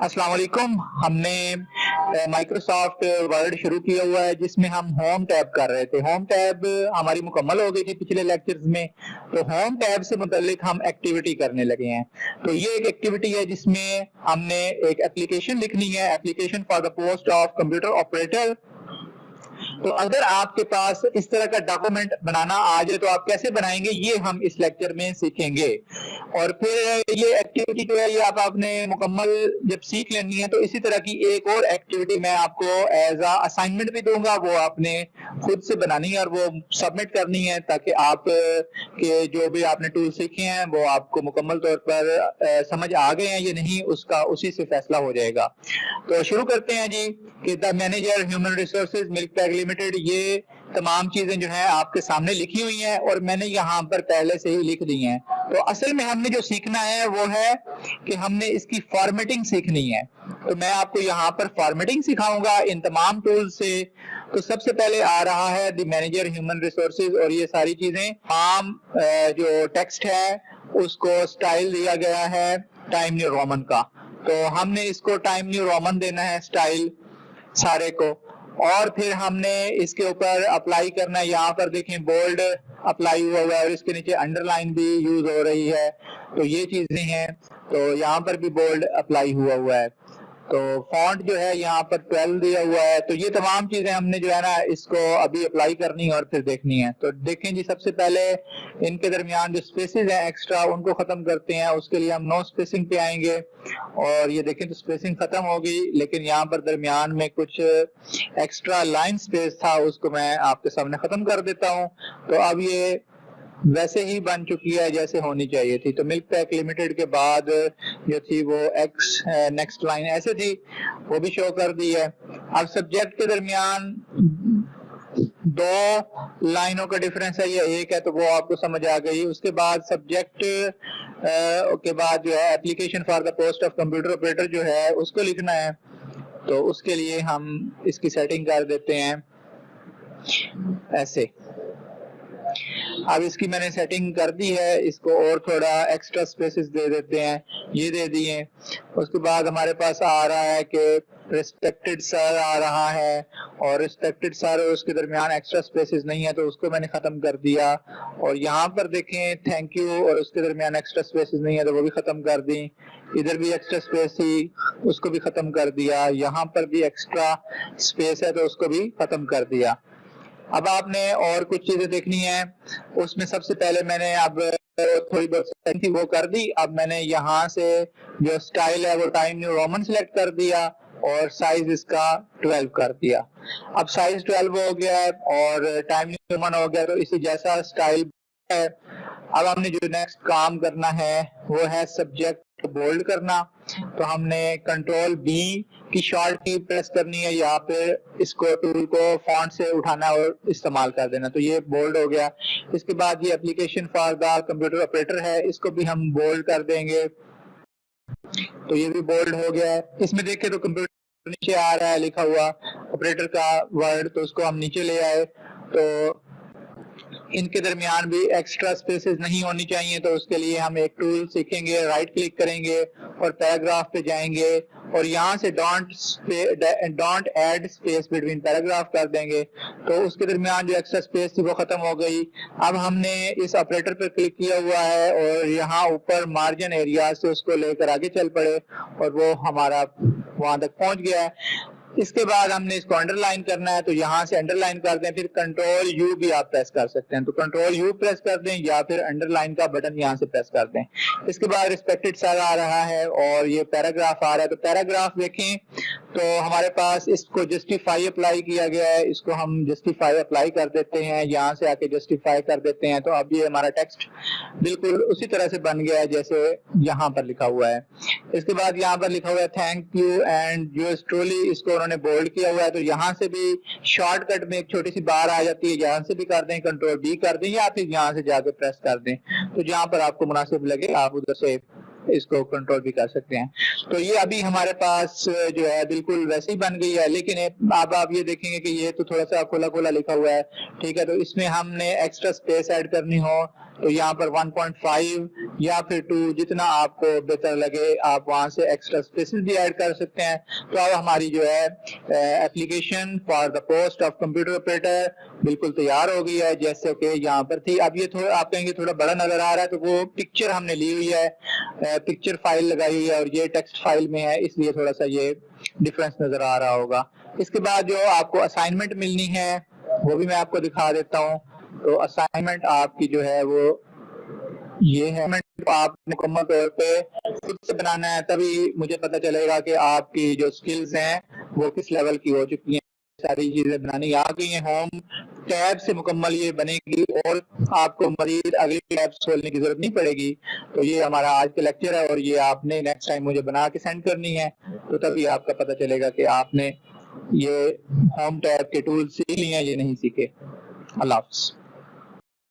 अस्सलाम वालेकुम। हमने माइक्रोसॉफ्ट वर्ड शुरू किया हुआ है जिसमें हम होम टैब कर रहे थे। होम टैब हमारी मुकम्मल हो गई थी पिछले लेक्चर्स में। तो होम टैब से मुतालिक हम एक्टिविटी करने लगे हैं। तो ये एक एक्टिविटी है जिसमें हमने एक एप्लीकेशन लिखनी है, application for the post of computer operator. तो अगर आपके पास इस तरह का डॉक्यूमेंट बनाना आ जाए तो आप कैसे बनाएंगे, ये हम इस लेक्चर में सीखेंगे। और फिर ये एक्टिविटी जो है ये आपने मुकम्मल जब सीख लेनी है तो इसी तरह की एक और एक्टिविटी मैं आपको एज अ असाइनमेंट भी दूंगा, वो आपने खुद से बनानी है और वो सबमिट करनी है ताकि आप के जो भी आपने टूल सीखे हैं वो आपको मुकम्मल तौर पर समझ आ गए हैं या नहीं, उसका उसी से फैसला हो जाएगा। तो शुरू करते हैं जी कि the manager human resources milk pack limited, ये तमाम चीजें जो है आपके सामने लिखी हुई हैं और मैंने यहाँ पर पहले से ही लिख दी हैं। तो असल में हमने जो सीखना है वो है कि हमने इसकी फॉर्मेटिंग सीखनी है। तो मैं आपको यहाँ पर फॉर्मेटिंग सिखाऊंगा इन तमाम टूल से। तो सबसे पहले आ रहा है द मैनेजर ह्यूमन रिसोर्सेज और ये सारी चीजें आम जो टेक्स्ट है उसको स्टाइल दिया गया है टाइम न्यू रोमन का। तो हमने इसको टाइम न्यू रोमन देना है स्टाइल सारे को, और फिर हमने इसके ऊपर अप्लाई करना है। यहाँ पर देखें बोल्ड अप्लाई हुआ हुआ है और इसके नीचे अंडरलाइन भी यूज हो रही है। तो ये चीजें हैं, तो यहाँ पर भी बोल्ड अप्लाई हुआ हुआ है। तो फॉन्ट जो है यहाँ पर 12 दिया हुआ है। तो ये तमाम चीजें हमने जो है ना इसको अभी अप्लाई करनी है और फिर देखनी है। तो देखें जी, सबसे पहले इनके दरमियान जो स्पेसेस हैं एक्स्ट्रा उनको खत्म करते हैं। उसके लिए हम नो स्पेसिंग पे आएंगे और ये देखें तो स्पेसिंग खत्म हो गई, लेकिन यहाँ पर दरमियान में कुछ एक्स्ट्रा लाइन स्पेस था, उसको मैं आपके सामने खत्म कर देता हूँ। तो अब ये वैसे ही बन चुकी है जैसे होनी चाहिए थी। तो मिल्क पैक लिमिटेड के बाद जो थी वो एक्स नेक्स्ट लाइन ऐसे थी, वो भी शो कर दी है। अब सब्जेक्ट के दरमियान दो लाइनों का डिफरेंस है या एक है, तो वो आपको समझ आ गई। उसके बाद सब्जेक्ट के बाद जो है application for the post of computer operator जो है उसको लिखना है। तो उसके लिए हम इसकी सेटिंग कर देते हैं ऐसे। अब इसकी मैंने सेटिंग कर दी है, इसको और थोड़ा एक्स्ट्रा स्पेसेस दे देते हैं, ये दे दिए। उसके बाद हमारे पास आ रहा है कि रिस्पेक्टेड सर आ रहा है और रिस्पेक्टेड सर और उसके दरमियान एक्स्ट्रा स्पेसेस नहीं है तो उसको मैंने खत्म कर दिया। और यहाँ पर देखें थैंक यू और उसके दरमियान एक्स्ट्रा स्पेसेस नहीं है तो वो भी खत्म कर दी। इधर भी एक्स्ट्रा स्पेस थी उसको भी खत्म कर दिया। यहाँ पर भी एक्स्ट्रा स्पेस है तो उसको भी खत्म कर दिया। अब आपने और कुछ चीजें देखनी है, उसमें सबसे पहले मैंने अब थोड़ी बहुत सेटिंग थी वो कर दी। अब मैंने यहाँ से जो स्टाइल है वो टाइम न्यू रोमन सिलेक्ट कर दिया और साइज इसका 12 कर दिया। अब साइज 12 हो गया है और टाइम न्यू रोमन हो गया, तो इसी जैसा स्टाइल है। अब हमने जो नेक्स्ट काम करना है वो है सब्जेक्ट बोल्ड करना। तो हमने कंट्रोल बी की शॉर्ट की प्रेस करनी है, यहाँ पे इसको टूल को फॉन्ट से उठाना और इस्तेमाल कर देना। तो ये बोल्ड हो गया। इसके बाद ये application for the computer operator है, इसको भी हम बोल्ड कर देंगे। तो ये भी बोल्ड हो गया है। इसमें देखें तो कंप्यूटर नीचे आ रहा है लिखा हुआ ऑपरेटर का वर्ड, तो उसको हम नीचे ले आए। तो इनके दरमियान भी एक्स्ट्रा स्पेसेस नहीं होनी चाहिए, तो उसके लिए हम एक टूल सीखेंगे, राइट क्लिक करेंगे और पैराग्राफ पे जाएंगे और यहाँ से don't add space between paragraph कर देंगे। तो उसके दरमियान जो एक्स्ट्रा स्पेस थी वो खत्म हो गई। अब हमने इस ऑपरेटर पर क्लिक किया हुआ है और यहाँ ऊपर मार्जिन एरिया से उसको लेकर आगे चल पड़े और वो हमारा वहां तक पहुंच गया है। इसके बाद हमने इसको अंडरलाइन करना है, तो यहाँ से अंडरलाइन कर दें, फिर कंट्रोल यू भी आप प्रेस कर सकते हैं। तो कंट्रोल यू प्रेस कर दें या फिर अंडरलाइन का बटन यहाँ से प्रेस कर दें। इसके बाद रिस्पेक्टेड सर आ रहा है और ये पैराग्राफ आ रहा है। तो पैराग्राफ देखें तो हमारे पास इसको जस्टिफाई अप्लाई किया गया है, इसको हम जस्टिफाई अप्लाई कर देते हैं, यहाँ से आके जस्टिफाई कर देते हैं। तो अब ये हमारा टेक्स्ट बिल्कुल उसी तरह से बन गया है जैसे यहाँ पर लिखा हुआ है। इसके बाद यहाँ पर लिखा हुआ है thank you and yours truly, इसको उन्होंने बोल्ड किया हुआ है। तो यहाँ से भी शॉर्टकट में एक छोटी सी बार आ जाती है, यहाँ से भी कर दें, कंट्रोल बी कर दें या फिर यहाँ से जाके प्रेस कर दें। तो जहाँ पर आपको मुनासिब लगे आप उधर से इसको कंट्रोल भी कर सकते हैं। तो ये अभी हमारे पास जो है बिल्कुल वैसे ही बन गई है, लेकिन अब आप ये देखेंगे कि ये तो थोड़ा सा खुला खुला लिखा हुआ है, ठीक है। तो इसमें हमने एक्स्ट्रा स्पेस ऐड करनी हो तो यहाँ पर 1.5 या फिर 2 जितना आपको बेहतर लगे आप वहां से एक्स्ट्रा स्पेसेस भी ऐड कर सकते हैं। तो अब हमारी जो है application for the post of computer operator बिल्कुल तैयार हो गई है, जैसे कि यहाँ पर थी। अब ये थोड़ा आप कहेंगे थोड़ा बड़ा नजर आ रहा है, तो वो पिक्चर हमने ली हुई है, पिक्चर फाइल लगाई हुई है और ये टेक्स्ट फाइल में है, इसलिए थोड़ा सा ये डिफरेंस नजर आ रहा होगा। इसके बाद जो आपको असाइनमेंट मिलनी है वो भी मैं आपको दिखा देता हूँ। तो असाइनमेंट आपकी जो है वो ये है, आप मुकम्मल तौर पे खुद से बनाना है, तभी मुझे पता चलेगा कि आपकी जो स्किल्स हैं वो किस लेवल की हो चुकी हैं। सारी चीजें बनानी आ गई हैं, होम टैब से मुकम्मल ये बनेगी और आपको मजीद अगली टैब्स खोलने की जरूरत नहीं पड़ेगी। तो ये हमारा आज का लेक्चर है और ये आपने नेक्स्ट टाइम मुझे बना के सेंड करनी है, तो तभी आपका पता चलेगा कि आपने ये होम टैब के टूल सीख लिए हैं या नहीं सीखे। अल्लाह हाफ़िज़।